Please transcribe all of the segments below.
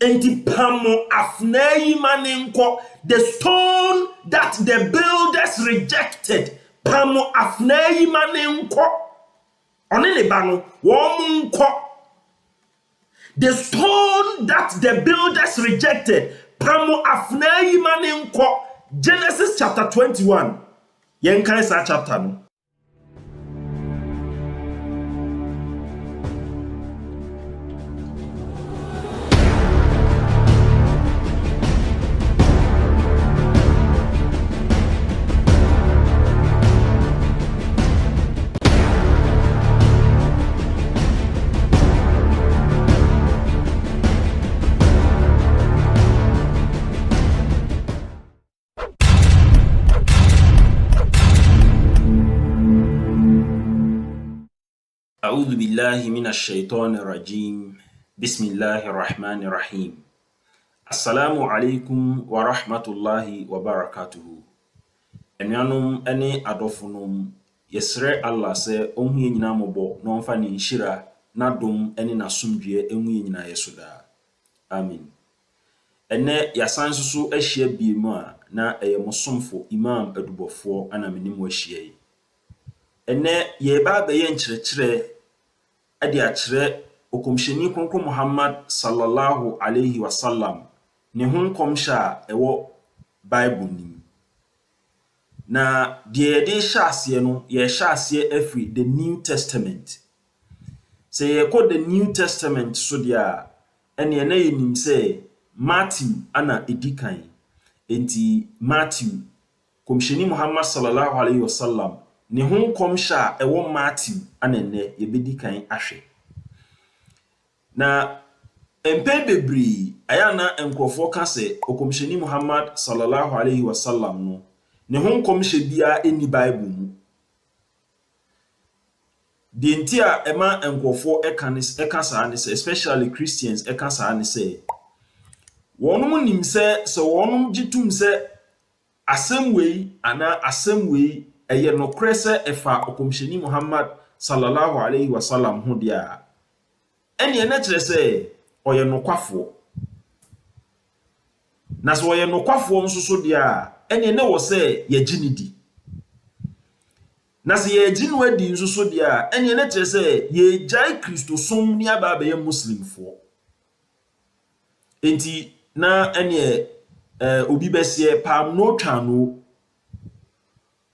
Enti pamo afnei manenko, the stone that the builders rejected. Pamo afnei manenko. Onene bano womunko. The stone that the builders rejected. Pamo afnei manenko. Genesis chapter 21. Yenkan sa chapter no. أعوذ بالله من الشيطان الرجيم بسم الله الرحمن الرحيم السلام عليكم ورحمة الله وبركاته أنيانم أني أدوفنم يسرى الله سي أمي نينا مبو نونفاني نشيرا نادوم أني ناسمجي أمي نينا يسودا آمين أني يسانسسو أشياء بيما نا أي مصنفو إمام أدوبوفو أنا منيم وشياء أني يبا بيان چرچره adi achire okomsheni kronkron Muhammad sallallahu alaihi wasallam ne ho komsha ewo Bible nim na de hyase no ye hyase afri the New Testament say ye call the New Testament so dia ene na yenim say Matthew ana edikan enti Matthew komsheni Muhammad sallallahu alaihi wasallam ne ho komsha ewo Matthew anene yebedi kan ahwe na empe bebri ayana enkrofo ka se okomsheni Muhammad sallallahu alaihi wasallam no ne ho komshe bia eni Bible mu de ntia ema enkrofo eka saa ne se especially Christians eka saa ne se wonum nim se wonum gitum se asem wei eye no krese efa okomsheni Muhammad sallallahu alaihi wasallam ho dia ene na kire se oye nokwafo na so oye nokwafo nso so dia ene na wo se ye ginidi na se ye ginu adi nso so dia ene na kire se ye jai Kristo som ni aba be muslim fo enti na ene obi besie pam no twano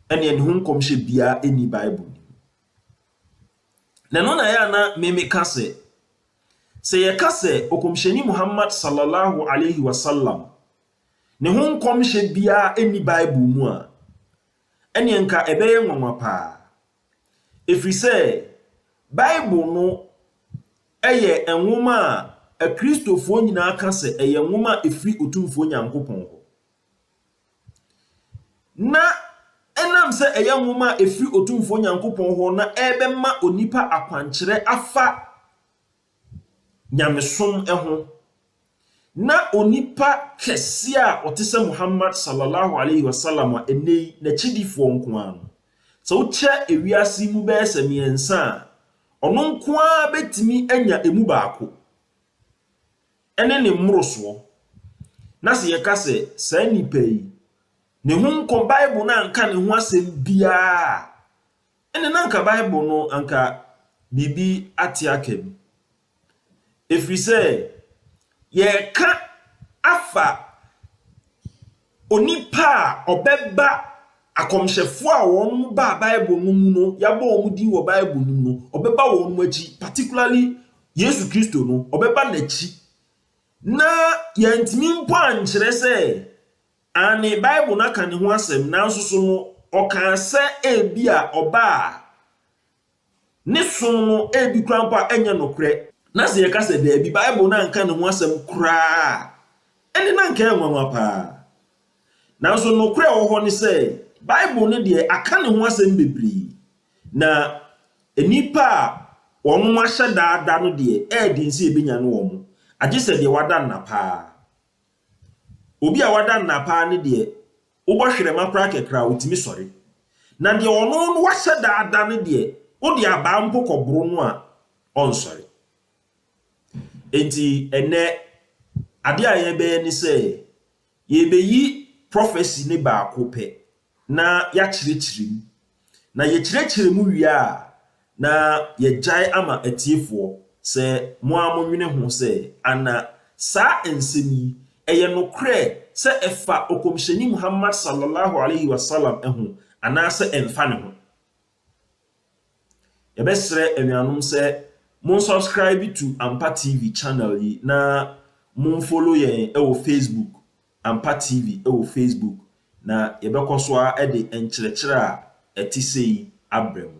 ene ne ho komhye bia eni Bible na no na ya na meme kase se ye kase okomhyeni Muhammad sallallahu alaihi wasallam ne ho komhye bia eni Bible mu a ene nka ebeye nwanwa pa efri se Bible no eye enwoma a Kristofo nyina kase eye enwoma efri otumfo Nyankopon ho na enam se eye nwoma efri otumfo Nyankopon ho na ebema onipa akwankyere afa nyamesom eho na onipa kese a otese Muhammad sallallahu alaihi wasallam enei na chidifo nko an so uche ewiase mu be semiensa ono nko a betimi anya emu baako ene ne mmoroso na se yekase sa nipa yi ne ho nko Bible na anka ne ho asem bia ene na anka Bible no anka bibi atiakem efri se ye ka afa onipa obeba akomhyefo a won ba Bible no mu no yabo won di wo Bible no mu no obeba won mu achi particularly Yesu Kristo no obeba nachi na yantimi mpo ankyere se ani Bible na ka ne ho asem na nsoso no oka se ebia oba ne som no ebi krampa enye nokre na se yeka se da bi Bible na nka ne ho asem kura ene na nka enwanwa pa na nso nokre wo ho ne se Bible ne de aka ne ho asem bebri na enipa wonu ahye daada no de edi nse ebenya no wo mu age se de wada na pa obi a wada na pa ne de ubohwere mapra kekra utimi sori na de ono no wahye daada ne de odi aba mpo kobro no a onsori enti ene ade a yɛbɛyɛ ne sɛ yɛbɛyi prophecy ne baako pɛ na yɛakyerɛkyerɛ mu na yɛkyerɛkyerɛ mu wie a na yɛgyae ama atiefoɔ sɛ mo a monwene ho sɛ ana saa nsɛm yi ɛyɛ nokorɛ sɛ ɛfa okɔmhyɛni Muhammad sallallahu alaihi wasallam ho anaasɛ ɛmfa ne ho. Yɛbɛsrɛ anuanom sɛ mon subscribe to Ampa TV channel yi na mon follow yɛn ɛwɔ Facebook Ampa TV ɛwɔ Facebook na yɛbɛkɔ so a ɛde nkyerɛkyerɛ a ɛte sɛ yi abrɛ mu.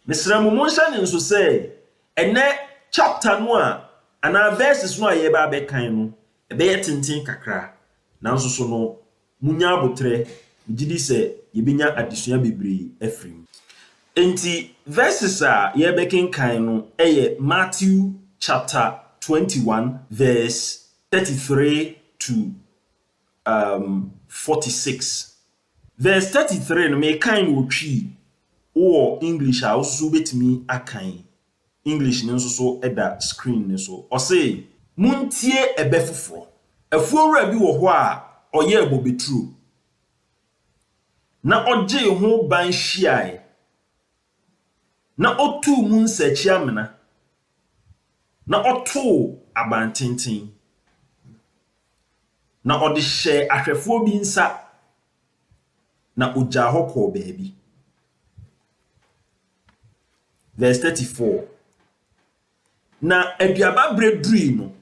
Mesrɛ mo monhyɛ ne nso sɛ ɛnɛ chapter no a ana verses no a yɛba abɛkan no ɛbɛyɛ tenten kakra nanso so no munya abotrɛ gidi sɛ yɛbɛnya adesua bebree afiri mu. Enti verses a yɛbɛkenkan no ɛyɛ Matthew chapter 21 verse 33 to 46. Verse 33 no mekan no wotwi wɔ English a woso betumi akan. English no nso so ɛda screen ne so. Ɔse muntie ɛbɛ foforɔ. Afuowura bi wɔ hɔ a ɔyɛ abobeturo. Na ɔgye ho ban hyiae. Na otu mu nsakyi amena. Na ɔtoo abantenten. Na ɔde hyɛ ahwɛfoɔ bi nsa. Na ogya hɔ kɔɔ baabi. Verse 34. Na aduaba berɛ duri no.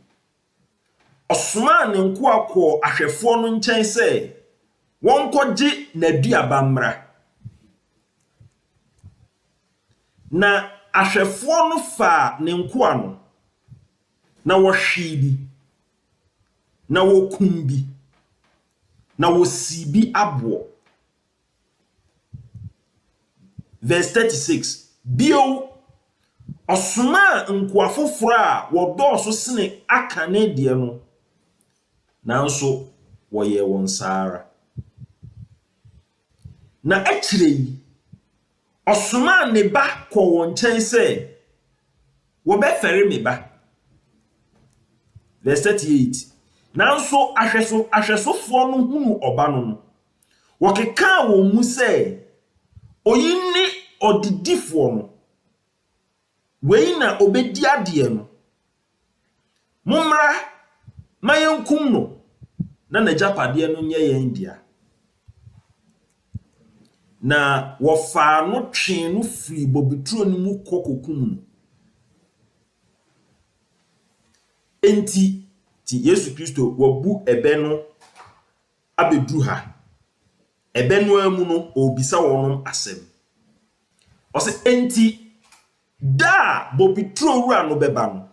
Ɔsomaa ne nkoa kɔɔ ahwɛfoɔ no nkyɛn sɛ wɔnkɔgye n'aduaba mmra. Na ahwɛfoɔ no fa ne nkoa no. Na wɔhwee bi. Na wɔkum bi. Na wɔsi bi aboɔ. Verse 36. Bio ɔsomaa nkoa foforɔ a wɔdɔɔso sene aka ne deɛ no. Nanso wɔyɛ wɔn saara. Na akyire yi ɔsomaa ne ba kɔ wɔn nkyɛn sɛ wɔbɛfɛre me ba. Verse 38. Nanso ahwɛsofoɔ no hunu ɔba no no. Wɔkekaa wɔn mu sɛ oyi ne ɔdidifoɔ no. Wei na obedi adeɛ no. Mommra ma yɛnkum no na n'agyapadeɛ no nyɛ yɛn dea. Na wɔfaa no twee no firi bobeturo no mu kɔ kokum no. Enti ti Yesu Kristo wabu ɛbɛ no abeduru ha. Ɛbɛ no amu no obisa wɔn asɛm. Ɔsɛ enti da bobeturo wura no bɛba no.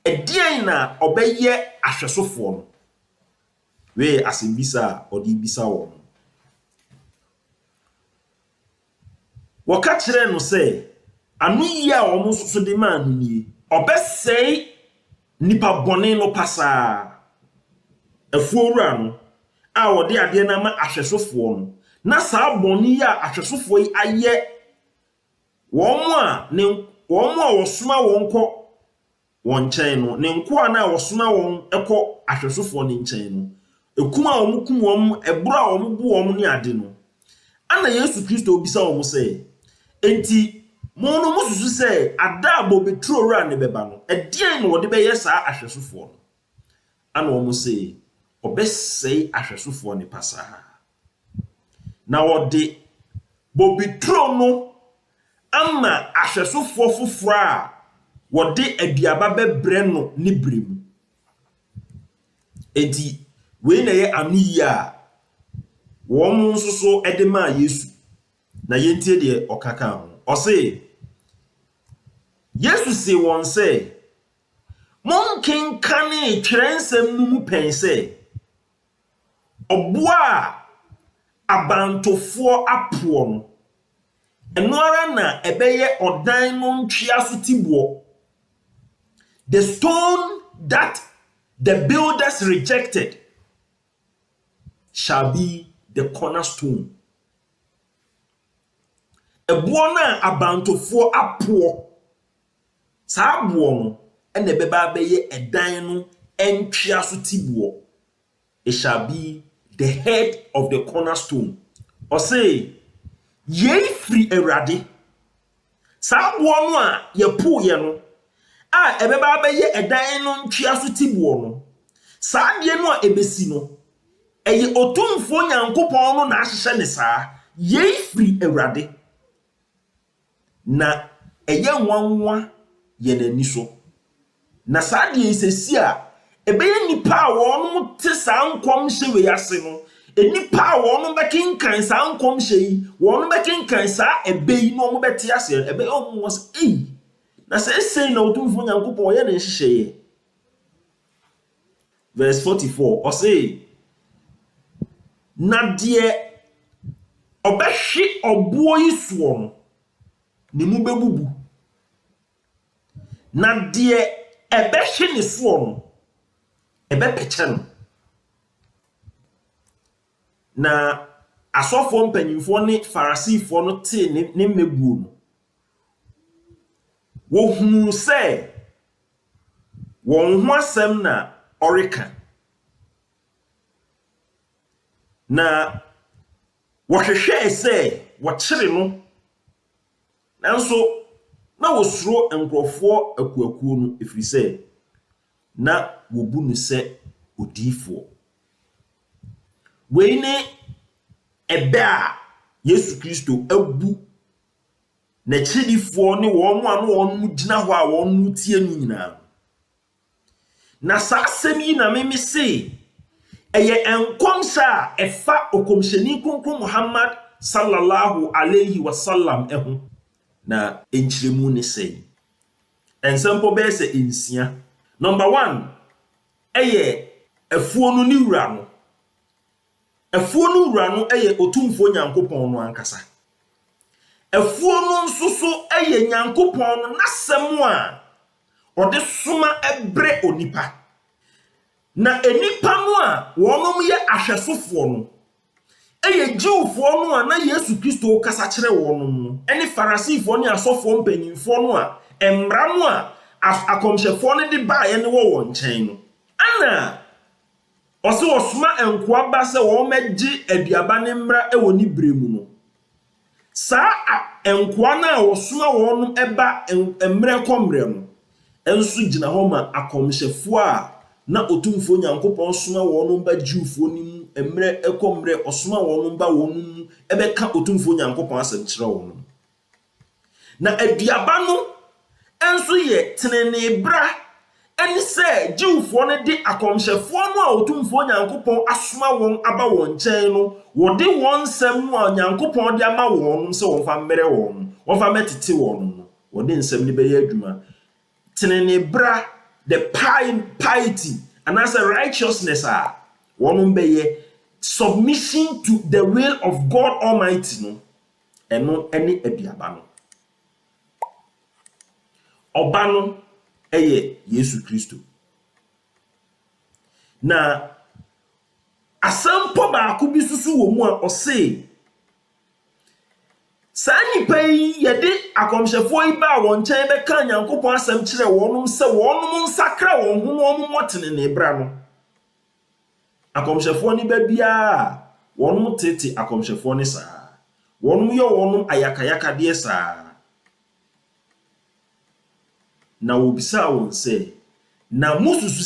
Ɛdeɛn na ɔbɛyɛ ahwɛsofoɔ no. Wei asɛmbisa a ɔde bisa wɔn. Wɔka kyerɛ no sɛ ano yi a wɔn nso so de maa no nie. Ɔbɛsɛe nipa bɔne no pasaa. Afuowura no a wɔde adeɛ na ma ahwɛsofoɔ no. Na saa bɔne yi a ahwɛsofoɔ yi ayɛ wɔn a wɔsoma wɔn kɔ wɔn nkyɛn no. Ne nkoa na wɔsoma wɔn kɔ ahwɛsofoɔ ne nkyɛn no. Ekum a wɔn kum wɔn, ɛboro a wɔn bu wɔn ne ade no. Ana Yesu Kristo bisa wɔn sɛ enti mo no mususu sɛ ada bobeturo wura ne bɛba no. Ɛdeɛn na wɔde bɛyɛ saa ahwɛsofoɔ no. Ana wɔn sɛ ɔbɛsɛe ahwɛsofoɔ ne pasaa. Na wɔde bobeturo no ama ahwɛsofoɔ foforɔ a wɔde aduaba bɛbrɛ no ne brɛ mu. Enti wei na yɛ ano yi a wɔn nso so de maa Yesu. Na yɛntie deɛ ɔkaka ho. Ɔse Yesu se wɔn sɛ monkenkane twerɛnsɛm no mu pɛn sɛ ɔboa a abantofoɔ apoɔ no. Ɛno ara na ɛbɛyɛ ɔdan no ntwea so tiboɔ. The stone that the builders rejected shall be the cornerstone. Ɛboɔ na abantofoɔ apoɔ. Saa aboɔ no ɛna ɛbɛba abɛyɛ ɛdan no entria so tibuo, it shall be the head of the cornerstone. Or say, ye free erade. Sa boa no a ye po ye no, a ebeba be ye edan no ntria so tibuo no. Sa de no a ebesi no, eye otumfo Nyankopɔn no na ahyehye ne saa. Ye free erade. Na eye nwanwa ye nani so. Na saa de isesi a ebeye nipa a wɔn te saa nkom hye we ase no, enipa a wɔn bekenkan saa nkom hye yi, wɔn bekenkan saa ebeyi no wɔn bete ase, ebe wɔn was na sɛ sei na otumfo Nyankopɔn ye na nhyehyɛ. Verse 44 ɔse, na de ɔbɛhwe ɔboɔ yi soɔ no, ne mu bebubu. Na de ɛbɛhwe ne soɔ no, ɛbɛpɛkyɛ no. Na asɔfoɔ mpanyimfoɔ ne farisifoɔ no te ne mmebuo no, wohunu sɛ wɔn ho asɛm na ɔreka. Na wɔhwehwɛɛ sɛ wɔkyere no, nanso na wosuro nkurɔfoɔ akuakuo no ɛfiri sɛ na wobu no sɛ odiyifoɔ. Wei ne ebe a Yesu Kristo abu n'akyidifoɔ ne wɔn a no wɔn gyina hɔ a wɔn tie no nyinaa. Na saa asɛm yi na meme se ɛyɛ nkɔmhyɛ a ɛfa okomhyɛni kronkron Muhammad sallallahu alaihi wasallam ɛho. Na enkyiremu ne sɛ ensɛmpo bɛyɛ sɛ ensia. Number 1 ɛyɛ afuo no ne wura no. Afuo no wura no ɛyɛ otumfo Nyankopɔn no ankasa. Afuo no nso so ɛyɛ Nyankopɔn no n'asɛm a ɔde soma ɛbrɛ onipa. Na enipa no a wɔnom yɛ ahwɛsofoɔ no ɛyɛ Jewfoɔ no a na Yesu Kristo kasa kyerɛ wɔnom no, ɛne Farisifoɔ ne asɔfoɔ mpanyimfoɔ no a mmara no a akɔmhyɛfoɔ no de baeɛ ne wɔ wɔn nkyɛn no. Ana ɔsɛ wɔsoma nkoa ba sɛ wɔn mɛgye aduaba ne mmara ɛwɔ ne bere mu no. Saa nkoa no a wɔsoma wɔn ɛba mmara kɔmmerɛ no ɛnso gyina hɔ ma akɔmhyɛfoɔ a na otumfo Nyankopɔn soma wɔn ba Jewfoɔ ni mu mmara ɛkɔmmerɛ ɔsoma wɔn ba wɔn mu ɛbɛka otumfo Nyankopɔn asɛm kyerɛ wɔn. Na aduaba no ɛnso yɛ tenenebra ɛne sɛ Jewfoɔ no de akɔmhyɛfoɔ no a otumfo Nyankopɔn asoma wɔn aba wɔn nkyɛn no, wɔde wɔn nsɛm no a Nyankopɔn de ama wɔn sɛ wɔmfa mmerɛ wɔn, wɔmfa mɛtete wɔn no, wɔde nsɛm no bɛyɛ adwuma. Tenenebra, the piety and as a righteousness are wɔn bɛyɛ submission to the will of God Almighty no, ɛno ɛne aduaba no. Ɔba no ɛyɛ Yesu Kristo. Na asɛmpo baako bi susu wɔ mu a ɔse saa nipa yi yɛde akɔmhyɛfoɔ yi ba wɔn nkyɛn bɛka Nyankopɔn asɛm kyerɛ wɔnom sɛ wɔnom nsakra wɔn ho na wɔn mmɔtene ne bra no. Akɔmhyɛfoɔ ni ba biara wɔnom tete akɔmhyɛfoɔ ne saa. Wɔnom yɛ wɔnom ayakayakadeɛ saa. Na wobisa wɔn sɛ, na mususu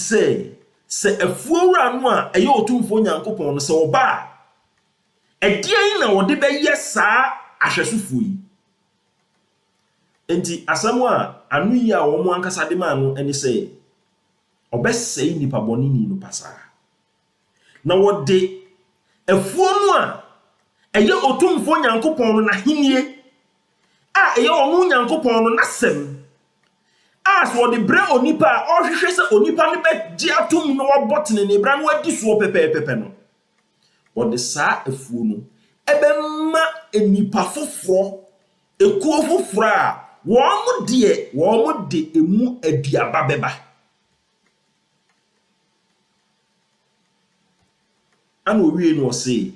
sɛ afuo wura no a ɛyɛ otumfo Nyankopɔn no sɛ ɔba a ɛdeɛn na wɔde bɛyɛ saa ahwɛsofoɔ yi. Enti asɛm a anu yi a wɔn ankasa de ma no ɛne sɛ ɔbɛsɛe nipa bɔne ni no pasaa. Na wɔde afuo no a ɛyɛ otumfo Nyankopɔn no n'ahenie a ɛyɛ ɔno Nyankopɔn no n'asɛm as wɔde brɛ onipa a ɔhwehwɛ sɛ onipa no bɛgye atom no wɔbɔtene ne bra no adi soɔ pɛpɛɛpɛpɛ no. Wɔde saa afuo no ɛbɛma enipa foforɔ, ekuo foforɔ a wɔn de emu aduaba bɛba. Ana owie no ɔse,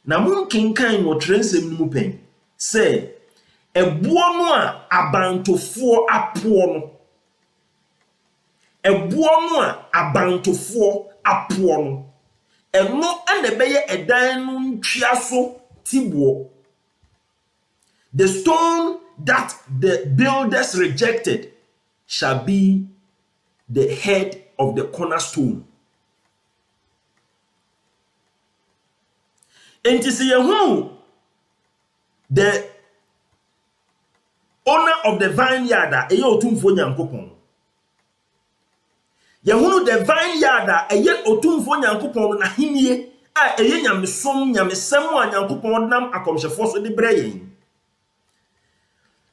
na monkenkan no ɔtwerɛnsɛm no mu pɛn sɛ ɛboɔ no a abantofoɔ apoɔ no ɛboɔ no a abantofoɔ apoɔ no ɛno ɛna ɛbɛyɛ ɛdan no ntwea so tiboɔ. The stone that the builders rejected shall be the head of the cornerstone. Enti sɛ yɛhunu the owner of the vineyard a ɛyɛ otumfuo Nyankopɔn. Yɛhunu the vineyard a ɛyɛ otumfuo Nyankopɔn no n'ahenie a ɛyɛ nyamesom nyamesɛm a Nyankopɔn nam akɔmhyɛfoɔ so de brɛ yɛn.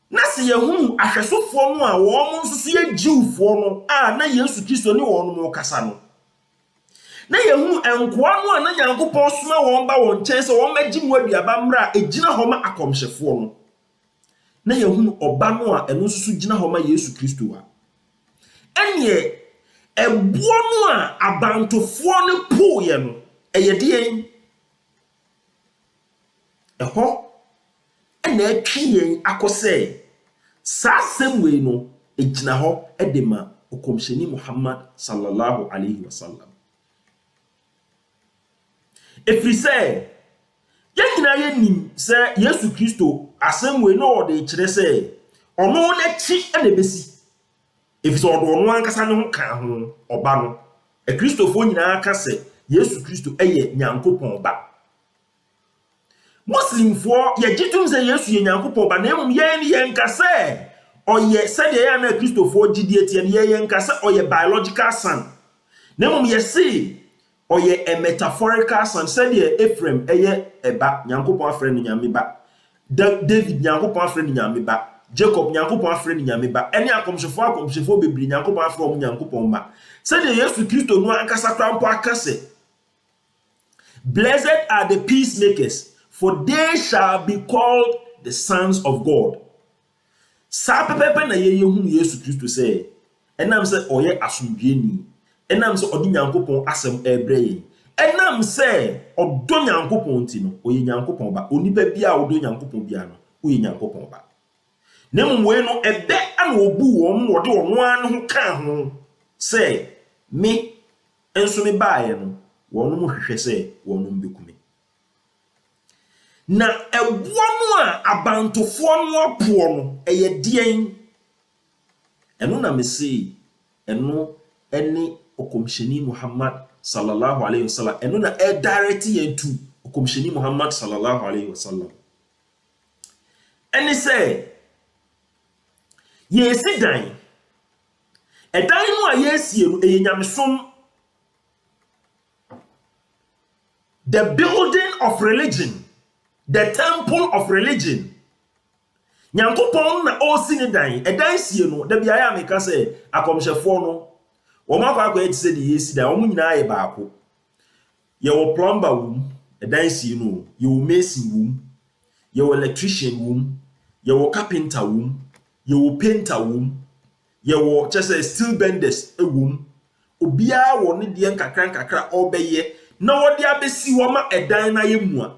Na sɛ yɛhunu ahwɛsofoɔ no a wɔn nso so yɛ Jewfoɔ no a na Yesu Kristo ne wɔn no kasa no. Na yɛhunu nkoa no a na Nyankopɔn soma wɔn ba wɔn nkyɛn sɛ wɔn mɛgye mu aduaba mmra a ɛgyina hɔ ma akɔmhyɛfoɔ no. Na yɛhunu ɔba no a ɛno nso so gyina hɔ ma Yesu Kristo a. Ɛneɛ ɛboɔ no a abantofoɔ no pooyɛ no ɛyɛ deɛn? Ɛhɔ ɛna atwi yɛn akɔ sɛ saa asɛm wei no ɛgyina hɔ ɛde ma ɔkɔmhyɛni Muhammad sallallahu alaihi wasallam. Ɛfiri sɛ yɛn nyinaa yɛnim sɛ Yesu Kristo asɛm wei no ɔde kyerɛ sɛ ɔno n'akyi ɛna ɛbɛsi. Ɛfiri sɛ ɔde ɔno ankasa ne ho ka ho ɔba no. Akristofoɔ nyinaa ka sɛ Yesu Kristo ɛyɛ Nyankopɔn ba. Muslimfoɔ yɛgye tom sɛ Yesu yɛ Nyankopɔn ba, na mmom yɛn ka sɛ ɔyɛ sɛdeɛ yɛn na Kristofoɔ gyidie tie no yɛn ka sɛ ɔyɛ biological son. Na mmom yɛse ɔyɛ a metaphorical son, sɛdeɛ Ephraim ɛyɛ ɛba, Nyankopɔn afrɛ no nyame ba. David Nyankopɔn afrɛ no nyame ba. Jacob Nyankopɔn afrɛ no nyame ba. Ɛne akɔmhyɛfoɔ bebree Nyankopɔn afrɛ wɔn Nyankopɔn ba. Sɛdeɛ Yesu Kristo no ankasa krampo aka sɛ, blessed are the peacemakers, for they shall be called the sons of God. Saa pɛpɛpɛ na yɛhunu Yesu Kristo sɛ ɛnam sɛ ɔyɛ asomdweni, ɛnam sɛ ɔde Nyankopɔn asɛm ɛbrɛ yɛn, ɛnam sɛ ɔdɔ Nyankopɔn nti no ɔyɛ Nyankopɔn ba. Onipa bi a ɔdɔ Nyankopɔn bia no ɔyɛ Nyankopɔn ba. Na mmom wei no ɛbɛ ana obu wɔn wɔde wɔn ano ho ka ho sɛ me nso me baeɛ no wɔn mo hwehwɛ sɛ wɔn mo bɛkume. Na ɛboɔ no a abantofoɔ no apoɔ no ɛyɛ deɛn? Ɛno na mese ɛno ɛne ɔkɔmhyɛni Muhammad sallallahu alaihi wasallam. Ɛno na ɛdirect yɛn to ɔkɔmhyɛni Muhammad sallallahu alaihi wasallam. Ɛne sɛ yɛsi dan. Ɛdan no a yɛsie no ɛyɛ nyamesom. The building of religion. The temple of religion. Nyankopɔn na ɔsi ne dan. Ɛdan sie no da bia ya meka sɛ akɔmhyɛfoɔ no wɔn akɔ yɛ sɛ de yɛsi dan wɔn nyinaa yɛ baako. Yɛwɔ plumber wom, ɛdan sie no. Yɛwɔ mason wom, yɛwɔ electrician wom, yɛwɔ carpenter wom, yɛwɔ painter wom, yɛwɔ kyɛ steel benders wom. Obiara wɔ ne deɛ nkakra ɔbɛyɛ na wɔde abɛsi hɔ ma ɛdan na yɛ mu a.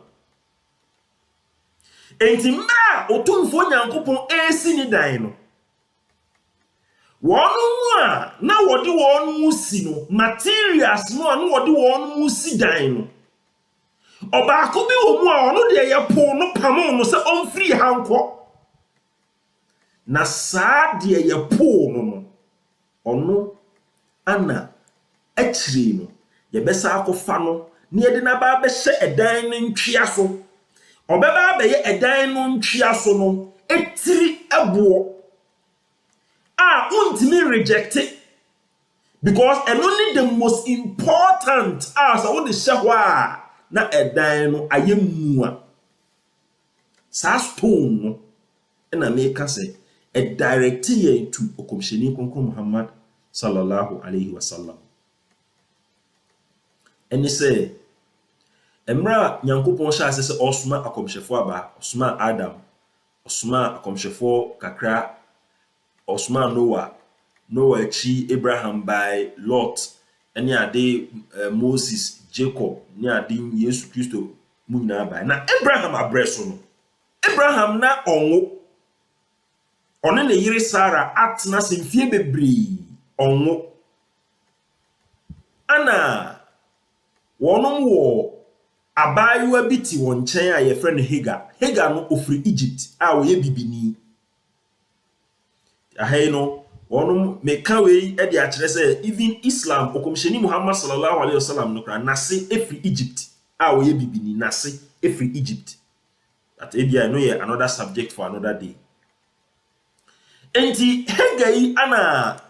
Enti mra otumfo Nyankopɔn esi ni dan no. Wɔn mu a na wɔde wɔn mu si no, materials no a na wɔde wɔn mu si dan no. Ɔbaako bi wɔ mu a ɔno de yɛ po no pamo no sɛ ɔmfiri hankɔ. Na saa de yɛ po no ɔno ana akyiri no yɛbɛsa akɔfa no ne yɛde na ba bɛhyɛ ɛdan no ntwea so. Ɔbɛba abɛyɛ ɛdan no ntwea so no etiri ɛboɔ a untimi reject it, because ɛno ne the most important a sɛ wode hyɛ hɔ a na ɛdan no ayɛ mu a saa stone no ɛna meka sɛ ɛdirect yɛn to ɔkɔmhyɛni kronkron Muhammad sallallahu alaihi wasallam. Ɛne sɛ Emra Nyankopɔn hyɛ ase sɛ ɔsoma akɔmhyɛfoɔ aba, ɔsoma Adam, ɔsoma akɔmhyɛfoɔ kakra, ɔsoma Noah akyi, Abraham by Lot, ɛne ade Moses, Jacob, ne ade Yesu Kristo mu nyinaa ba. Na Abraham abrɛ so no. Abraham na ɔnwo. Ɔne ne yere Sarah atena sɛ mfie bebree ɔnwo. ana wonom wo abayewa bi ti won nkyɛn a yɛfrɛ no Hagar no ofiri Egypt a wɔyɛ bibini ahai no wonom meka wei e de akyerɛ sɛ even Islam okomhyɛni Muhammad sallallahu alaihi wasallam no kra nase efiri Egypt a wɔyɛ bibini nase efiri Egypt. That area no yɛ another subject for another day. Enti Hagar yi ana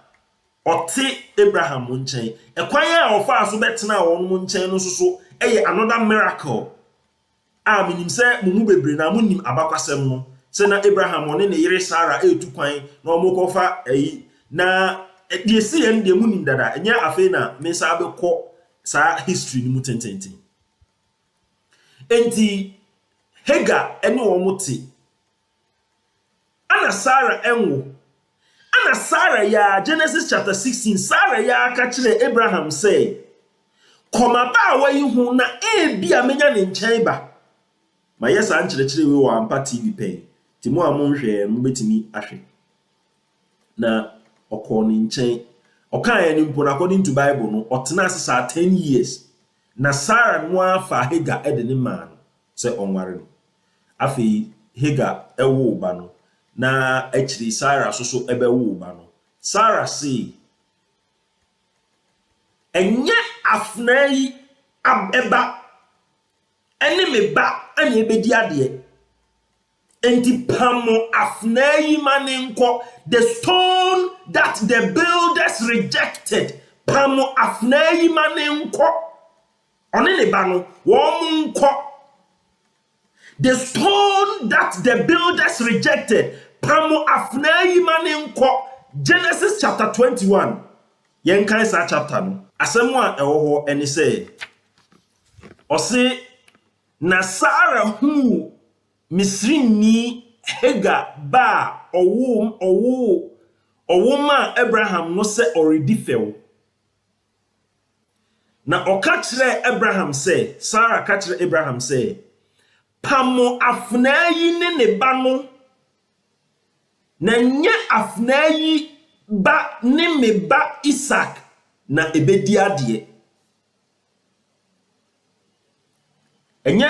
ɔte Abraham nkyɛn ɛkwan a ɔfa so bɛtena wɔn nkyɛn no so ɛyɛ another miracle a menim sɛ mumu bebre na munim abakwasɛm no sɛ na Abraham ɔne ne yere Sarah etu kwan na ɔmo kɔfa ayi na de si yɛn de munim dada ɛnyɛ afei na me nsa bɛkɔ saa history ni mu tententen. Enti Hagar ɛne wɔn te ana Sarah ɛnwo ana Sarah ya Genesis chapter 16 Sarah ya ka kyerɛ Abraham sɛ kɔma ba a wayi ho na ebi a menya ne nkyɛn ba ma yɛ saa nkyerɛkyerɛ we wɔ ampa TV pɛn ti mo a mo nhwɛ mo betimi ahwɛ na ɔkɔ ne nkyɛn ɔka ya ne mpo according to Bible no ɔtena ase saa 10 years na Sarah no afa Hagar ɛde ne ma no sɛ ɔnware no afei Hagar ɛwo ba no na actually Sarah so ɛbɛwo ba no Sarah say enye afna yi eba ene me ba ane ebedi ade enti pamo afna yi manenko the stone that the builders rejected pamo afna yi manenko one ne ba no wo nko the stone that the builders rejected pamo afna yi manenko Genesis chapter 21 yen kan sa chapter no asɛm a ɛwɔ hɔ ɛne sɛ ɔse na Sarah hu Misrini Hagar ba ɔwo ma Abraham no sɛ already fell na ɔka kyerɛ Abraham sɛ Sarah ka kyerɛ Abraham sɛ pamo afna yi ne ba no na nye afna yi ba ne me ba Isaac na ebedi ade enye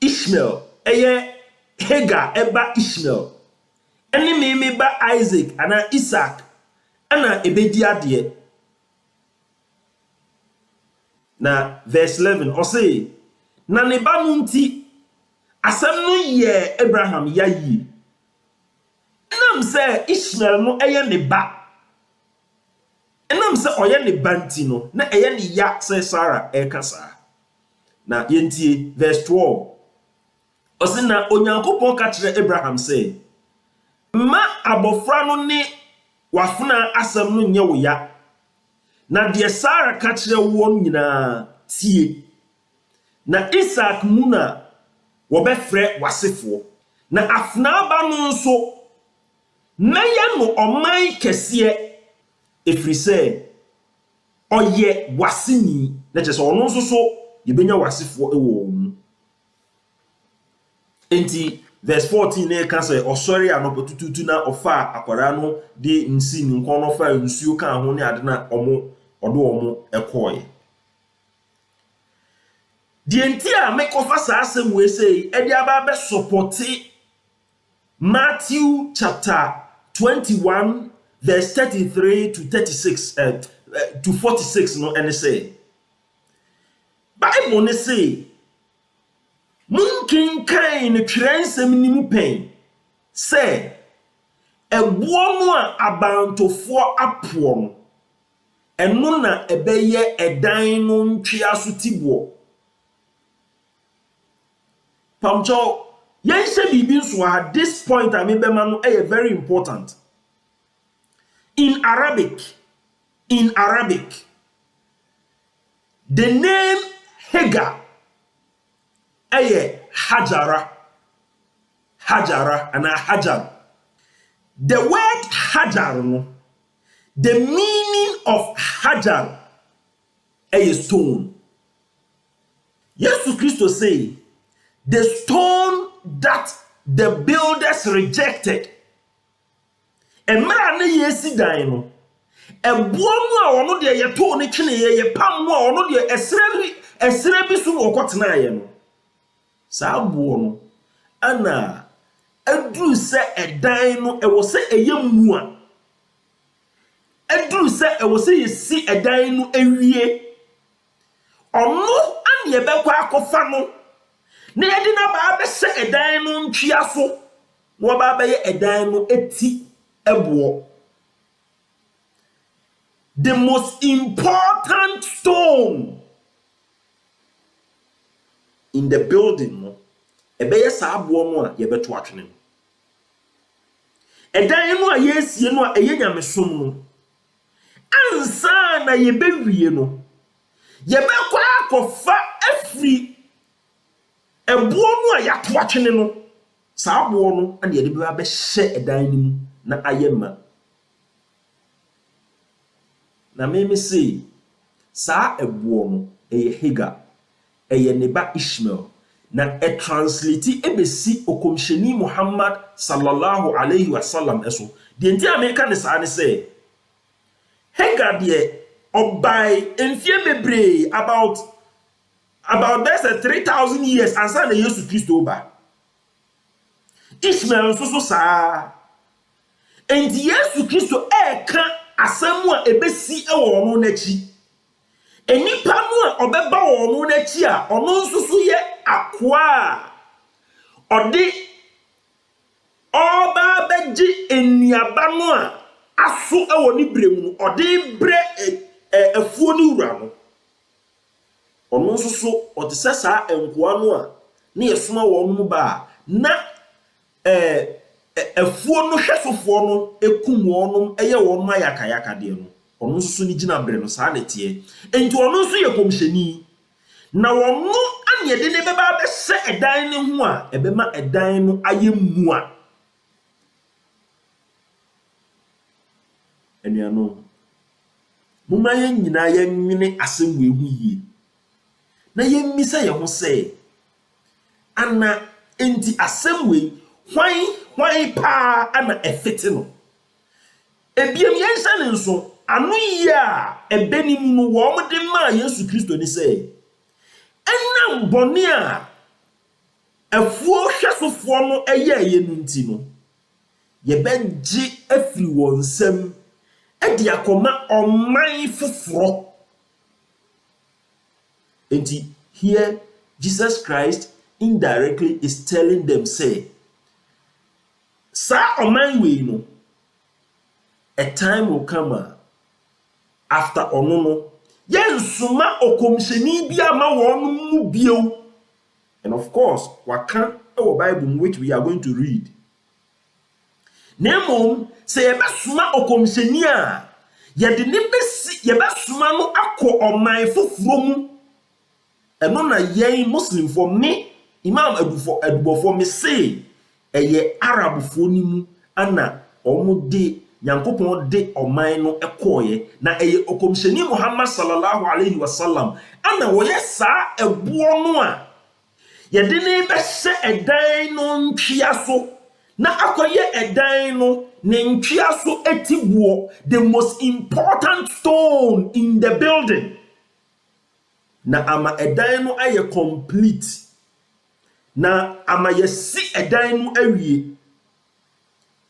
Ishmael eye Hagar eba Ishmael ene me ba Isaac ana Isaac ana ebedi ade na verse 11 ɔse na ne ba no nti asɛm no yɛ Abraham yayi nam sɛ Ishmael no eye ne ba enam se oye ne banti no na eye ne ya se Sarah ekasa na yentie verse 12 osina onyankopon ka kire Abraham se ma abofra no ne wafuna asem no nye wo ya na de Sarah ka kire wo nyina tie na Isaac mu na wo befre wasefo na afna ba no nso meye no oman kese efiri sɛ ɔyɛ wasini na kyerɛ sɛ ɔno nso so yɛbɛnya wasefo ɛwɔ mu enti verse 14 na ɛka sɛ ɔsɔre anɔpɔ tututu na ɔfa akwara no de nsi ne nkɔn no fa nsuo ka ho ne ade na ɔmo ɛkɔɔɛ die enti a mekɔfa saa asɛm wei sɛ ɛde aba bɛ support Matthew chapter 21 verse 33 to 36 to 46 no and say Bible ne say munkin kan ne twrensem ni mu pen say eboɔ no a abantofo apoɔ no ɛno na ɛbɛyɛ ɛdan no ntwea so tiboɔ pamcho yɛnhyɛ bibi nso ha this point a mebɛma no ɛyɛ very important. In Arabic, the name Hagar, Hajara, and Hajar. The word Hajar, the meaning of Hajar, stone. Jesus Christ say, the stone that the builders rejected. Emra ne yesi dan no Ebuonu a ono de ye to ne twene ye pam no a ono de esere bi so wo kwotena ye no. Saa abo no ana aduru se edan no ewo se eyemu a aduru se ewo se yesi edan no ewie. Ono an ye bekwa akofa no na yedi na ba be se edan no ntwia so no ba be ye edan no eti ebo. The most important stone in the building no ebeye saa abo no a ye beto atwene. Edan no a yesie no a eye nyamesom no ansa na ye bewie no ye bekwa akofa afri ebo no a yato atwene no saa abo no ane ye de be hye edan ni mu na ayema. Na me say saa ebo no Hagar neba Ishmael na translate ebesi okomsheni Muhammad sallallahu alaihi wasallam eso de nti America ne saa ne say Hagar de obai enfie bebre about that's 3,000 years ansa na Yesu Kristo ba. Ishmael so saa enti Yesu Kristo eka asemu a ebesi ewo no nachi enipa no a obeba wo no nachi a ono nsusu ye akoa ode oba beji eniaba no a aso ewo ni bremu no ode bre afuo ni wura no ono nsusu otesesa enkoa no a na yesoma wo no ba na afuo no hwesofo no ekum wonom eye won ayakayaka de no ono nso ni gina bre no saa netie enti ono nso ye komhyeni na wono ane de ne beba be se edan ne ho a ebema edan no ayemu a enuano muma ye nyina ye nwene asem we hu yie na ye mmisa ye ho se ana enti asem we hwan pa ana efete no ebiem yensa ne nso anu yi a ebeni mu no wo mo de ma Yesu Kristo ni se enam boni a afuo hwesofo no eye no nti no ye beji afiri wonsam edi akoma oman foforo enti here Jesus Christ indirectly is telling them say sa oman we no a time will come after onono yensuma okomsheni bia ma wonu mu bio. And of course waka our Bible which we are going to read nemom say yebesuma okomsheni a yede ne besi yebesuma no akọ oman foforo mu eno na yen Muslim for me Imam Adubofo me say eye Arab fo ni mu ana omude Nyankopon de oman no ekoye na eye okomsheni Muhammad sallallahu alaihi wasallam ana woye saa ebuo no a yede ne be hye edan no ntwia so na akoye edan no ne ntwia so etibuo, the most important stone in the building. Na ama edan no aye complete na ama yesi edan no awie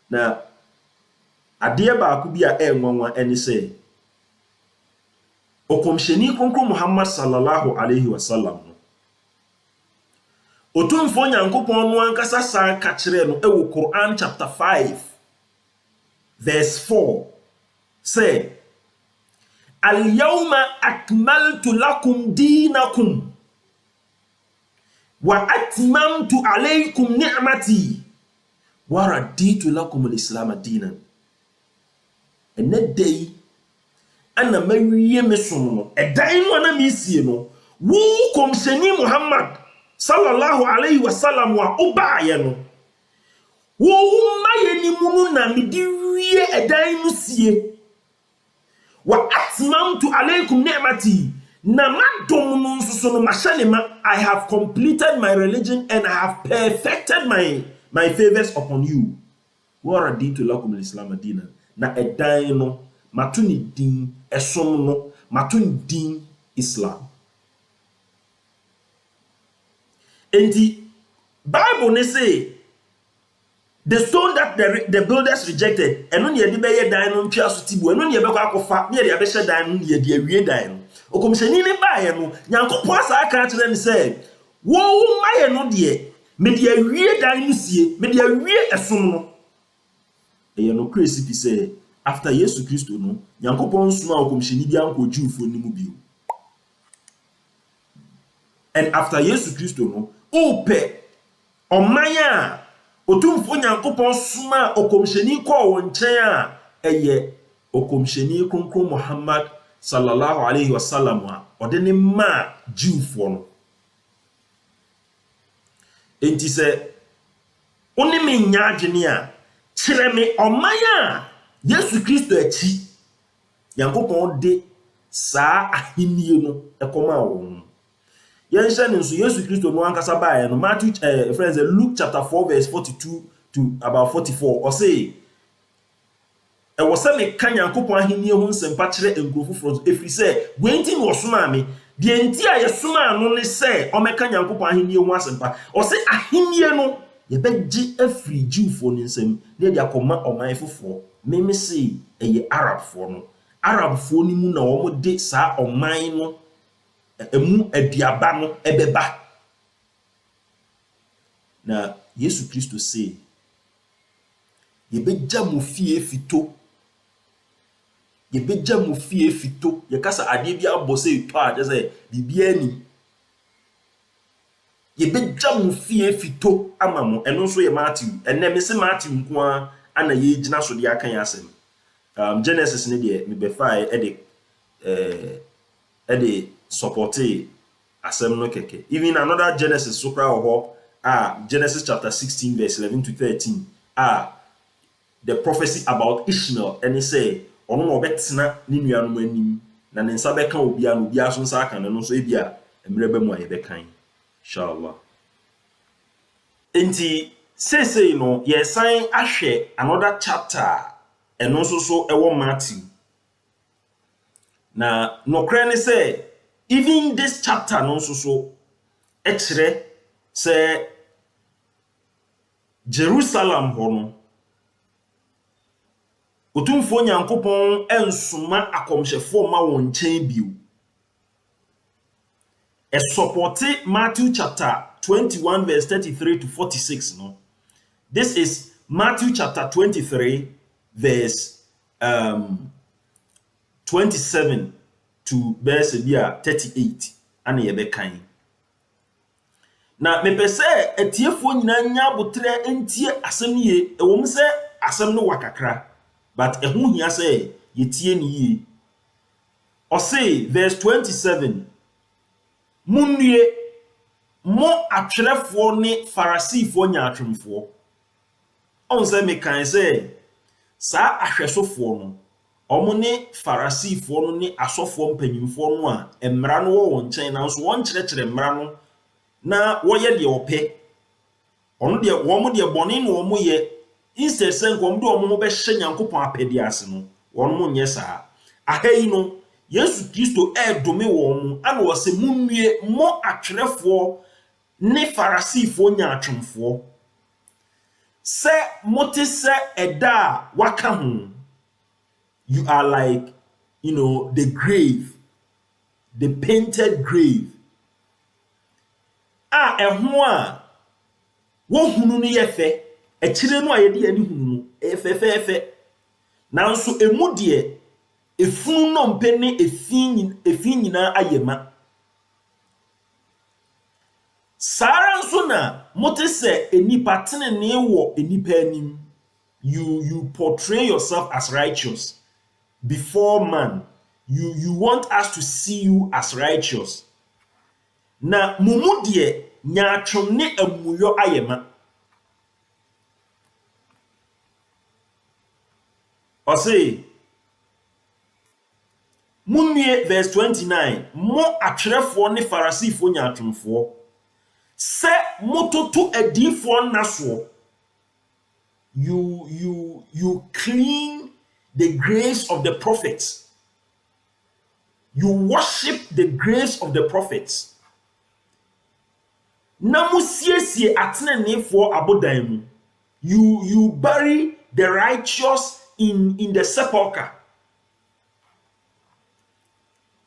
na ade ba ku bi a enwanwa eni se okomsheni konkro Muhammad sallallahu alaihi wasallam otumfo Nyankopon no ankasa san ka kire no ewo Quran chapter 5 verse 4 say al-yawma akmaltu lakum dinakum wa atmamtu alaykum ni'mati wa raditu lakum al-islam dinan. And that day ana mawiye mesom no edan no na misie no wo komsheni Muhammad sallallahu alaihi wasallam wa obaye no wo maye ni mu na medi wie edan no sie wa atmamtu alaykum ni'mati na madom no nso no mashanema. I have completed my religion and I have perfected my favors upon you. Wa raditu lakum al-islam dinan. Na edan no mato ne din ɛsom no mato ne din Islam. Enti Bible ne say the stone that the builders rejected, eno ne yede beye dan no ntwa so tibu, eno ne yebe kwa akofa, ne yede abehye dan no ne yede awie dan no. Okomhyeni ne baaye no, Nyankopon asa aka kire ne say, wo maye no de, me de awie dan no sie, me de awie esom no. Eye no crazy be say after Yesu Kristo no, Nyankopon suma okomhyeni bi anko Jewfo ni mu bio. And after Yesu Kristo no, ope omanya Otumfo Nyankopon suma okomhyeni ko wo nkyɛn a ɛyɛ okomhyeni kronkron Muhammad sallallahu alaihi wasallam a ɔde ne ma Jewfo no. Enti sɛ oni me nya adwene a kyerɛ me ɔman a Yesu Kristo akyi Nyankopon de saa ahennie no ɛkɔma wɔn. Yɛnhyɛ ne nso Yesu Kristo no ankasa baeɛ no Matthew friends Luke chapter 4 verse 42 to about 44 or say ɛwɔ sɛ meka Nyankopɔn ahennie ho nsɛmpa kyerɛ nkurɔfo foforɔ ɛfiri sɛ gwenti ne wɔsoma me deɛ nti a yɛsoma no ne sɛ ɔmɛka Nyankopɔn ahennie ho asɛmpa ɔsɛ ahennie no yɛbɛgye afiri Jewfoɔ ne nsɛm na yɛde akɔma ɔman foforɔ meme se ɛyɛ Arabfoɔ no Arabfoɔ ni mu na wɔn de saa ɔman no emu aduaba no ebeba na Yesu Kristo say yebegya mo fie fito yekasa ade bi abɔ sɛ eto a sɛ bibia ni yebegya mo fie fito ama mo ɛno nso yɛ Matthew ɛnɛ me se Matthew nko a ana ye gyina so de aka yɛ asɛm Genesis ne de me befa ɛde supporte asem no keke. Even another Genesis so kra ho Genesis chapter 16 verse 11 to 13 the prophecy about Ishmael and he say ono no betena ni nuanom anim na ne nsa beka obi an obi aso nsa aka no so e bia emre ba mu aye bekan inshallah. Enti say no ye sign ahwe another chapter eno so ewo Matthew na no kra ne say even this chapter no so ekire say Jerusalem hono Otumfo Nyankopon ensoma akomhyefo ma won nkyɛn bio. E support Matthew chapter 21 verse 33 to 46 no. This is Matthew chapter 23 verse 27 to verse 38 ana ye bekan. Na mepese etiefo nyina nya botre entie asem ye ewom se asem no wakakra but ehu hia se yetie ni ye. O say verse 27 Munnue mo atwerefo ne Farisifo nya atwemfo. On se mekan se sa ahwesofo no omo ne Farisifo no ne asofo mpanyimfo no a emra no wo nkyɛn na so won kyerɛkyerɛ emra no na woye de ope ono de wo mo de bone no wo mo ye instead sen kom de wo mo be hye Nyankopon apedi ase no wo mo nye saa ahai no Yesu Kristo dome wo mo ana wo se munnue mo atwerefo ne Farisifo nya atwemfo se mote se eda waka ho. You are like, the grave, the painted grave. Ehun a wo hunu no yefe, ekire no ayede ani hunu no efefefe. Nanso emu de efunu no mpe ne efin nyina ayema. Sara nso na motese enipa tenene wo enipa anim. You portray yourself as righteous before man. You want us to see you as righteous. Na mumu de nyaatwom ne amuyo ayema. O say Munnue verse 29 mo atwerefo ne Farisifo nyaatwomfo se mototo adifo naso you clean the graves of the prophets. You worship the graves of the prophets. Na musiesie atenenefo abodan mu. You bury the righteous in the sepulchre.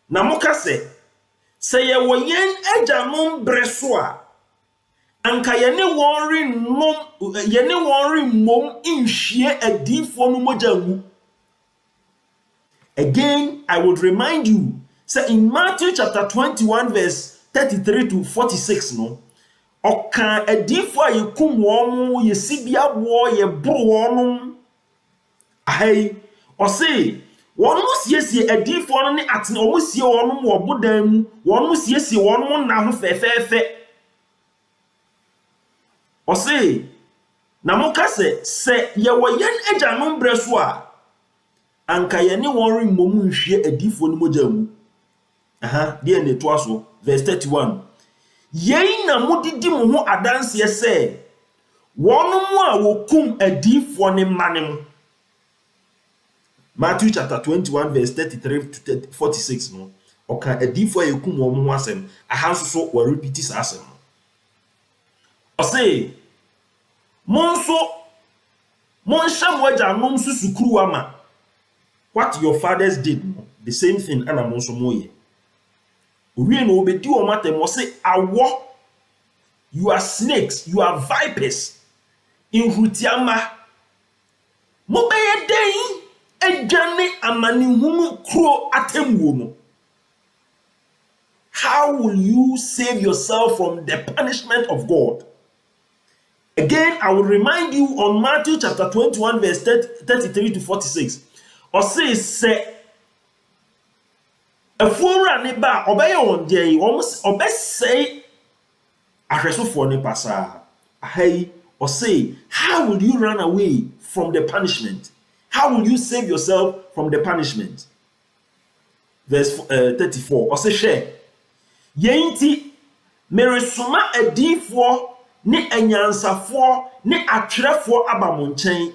Na moka se ye wo yen agyanom breso a anka yene won mom nhwie adifo no mogya ngu. Again, I would remind you, say in Matthew chapter 21 verse 33 to 46 no, oka adifo a yekum won ye sibia bo ye bro wonum ahai o say won mo siesie adifo no ne atene o mo sie wonum wo bodan mu won mo siesie wonum na ho fefefe o say na mo ka se ye wo yen agyanom breso a anka yene won remmom nhwie adifo no mogya mu. Dey na to aso verse 31. Yei na modidi mo ho adanse se wonum a wokum adifo ne manem. Matthew chapter 21 verse 33 to 46 no. Oka adifo a yekum won ho asem. Ahanso so wa repeat this asem. O say monso monham wagyanom susukuru ama. What your fathers did, the same thing ana monso moye. We no obedi o matem o say awo, you are snakes, you are vipers. In hutiama mo beye den adwane amanihunu kro atemwo no. How will you save yourself from the punishment of God? Again, I will remind you on Matthew chapter 21 verse 33 to 46. Or say a fura ne ba obey on dey almost obey ahwesofo ne pasa. Hey, or say, how will you run away from the punishment? How will you save yourself from the punishment? Verse 34. Or say share. Yenti meresuma adifo ne anyansafo ne atwerefo aba mo nkyɛn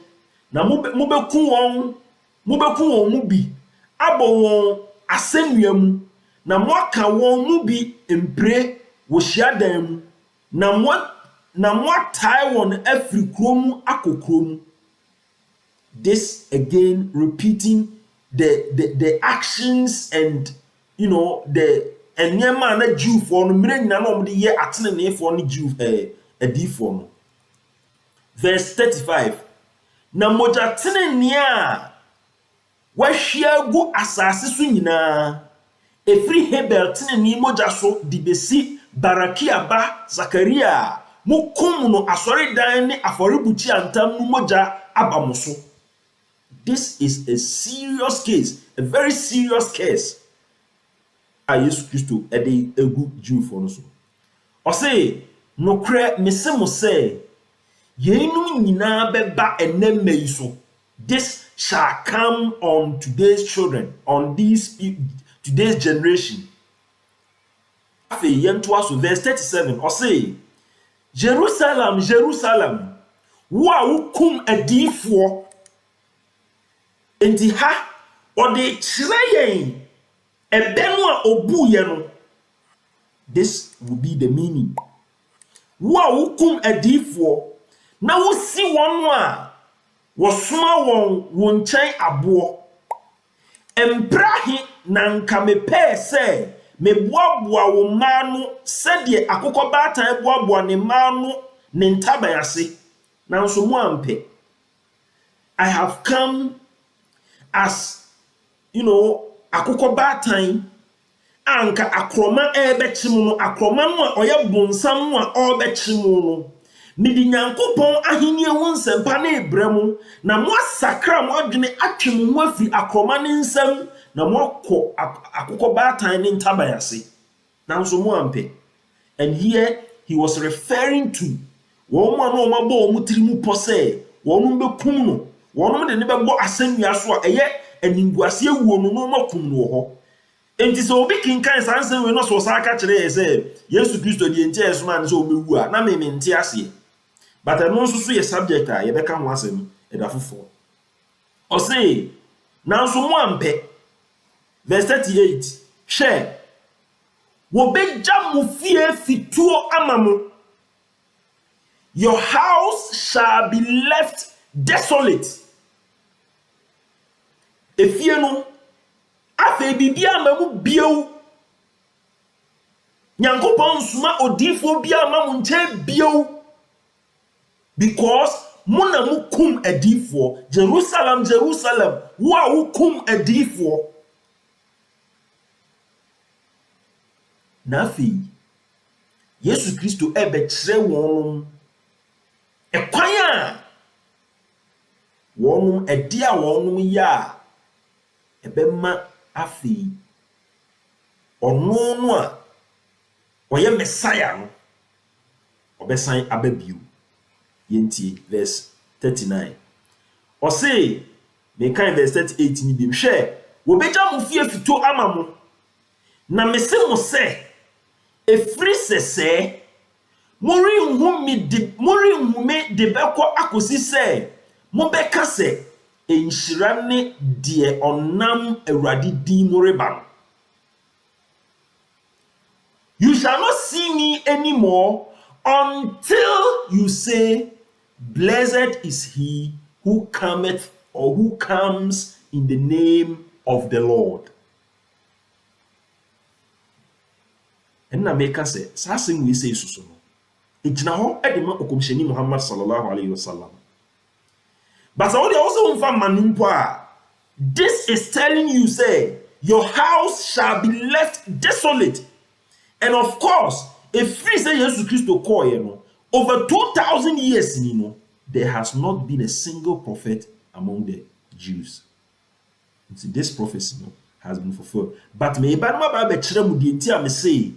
na mobeku won mu bi abɔ won asennua mu na moaka won mu bi mpre wo hyiadan mu na moatae won afiri krom akokrom. This again repeating the actions and the enyema na Jew for no mire nyina na omde ye atenene for no Jew adifo no. Verse 35. Na moja tenene a wahwia gu asase so nyina efri Hebel tenene moja so di besi Barakia ba Zakaria mukum no asori dan ne aforibuchi antam no moja aba so. This is a serious case, a very serious case. Jesus Christo ede egu Jew for no so. O say no kre mesemo say yenu nyina beba enemme yi so. This shall come on today's children, on today's generation. Afi yentoa so verse 37. O say Jerusalem, Jerusalem, wo a wokum adifo enti ha ode kyerɛ yɛn ebenu a obu ye no. This will be the meaning. Wo a wokum adifo na wosi won a wosoma won nkyɛn abo emprahi na nka mepɛ sɛ meboaboa wo ma no sɛdeɛ akokɔ baatan boaboa ne ma no ne ntaban ase nanso mo ampe. I have come as akokɔ baatan anka akroma ebechim no akroma no a oye bonsam no a obechim no midi nyankopon ahenie ho nsempa na ebremu na mo asakra mo adwene atwem ho afiri akroma ne nsam na mo akokɔ baatan ne ntaban ase nanso mo ampe. And here he was referring to won ma no mabɔ mo tirimu pose won bekum no won de ne bɛbɔ asennua so a ɛyɛ aninguase ewuo no no makum no ho. Enti so obi kinkan sansen we no so sa ka kire say Yesu Kristo die ntia esoma ne so obewu a na me nti ase. But no so so ye subject a ye beka ho asem edafofo. O say Now so mo ampe. Verse 38. Share. Wobeja mo fie fituo amamu. Your house shall be left desolate. Efie no afe bibia amamu bieu. Nyankopon suma odifo bia amamu nche bieu. Because muna mukum edifo. Jerusalem, Jerusalem. Wa ukum edifo. Nafi. Yesu Kristo ebe chire wonum. Ekwanya. Wonum edia wonum ya. Ebe ma afi. Ono no a. Oye Messiah no. Obesan ababiu. Yenti verse 39. Or say, me kind verse 38 ni bim share. Wobeja mo fie fito amamu. Na mese mo se efri sese mori nhu me de beko akosi se mo beka se enhyira ne de onam awurade din moreba. You shall not see me anymore until you say, blessed is he who cometh or who comes in the name of the Lord. And na make us say, something we say so. Ejina ho edema okomsheni Muhammad sallallahu alaihi wasallam. But I also unfa manimpo a. This is telling you say, your house shall be left desolate. And of course, if free say Jesus Christ to call over 2,000 years, there has not been a single prophet among the Jews. See, this prophecy has been fulfilled. But me say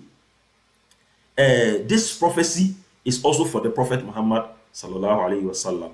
this prophecy is also for the Prophet Muhammad sallallahu alaihi wasallam.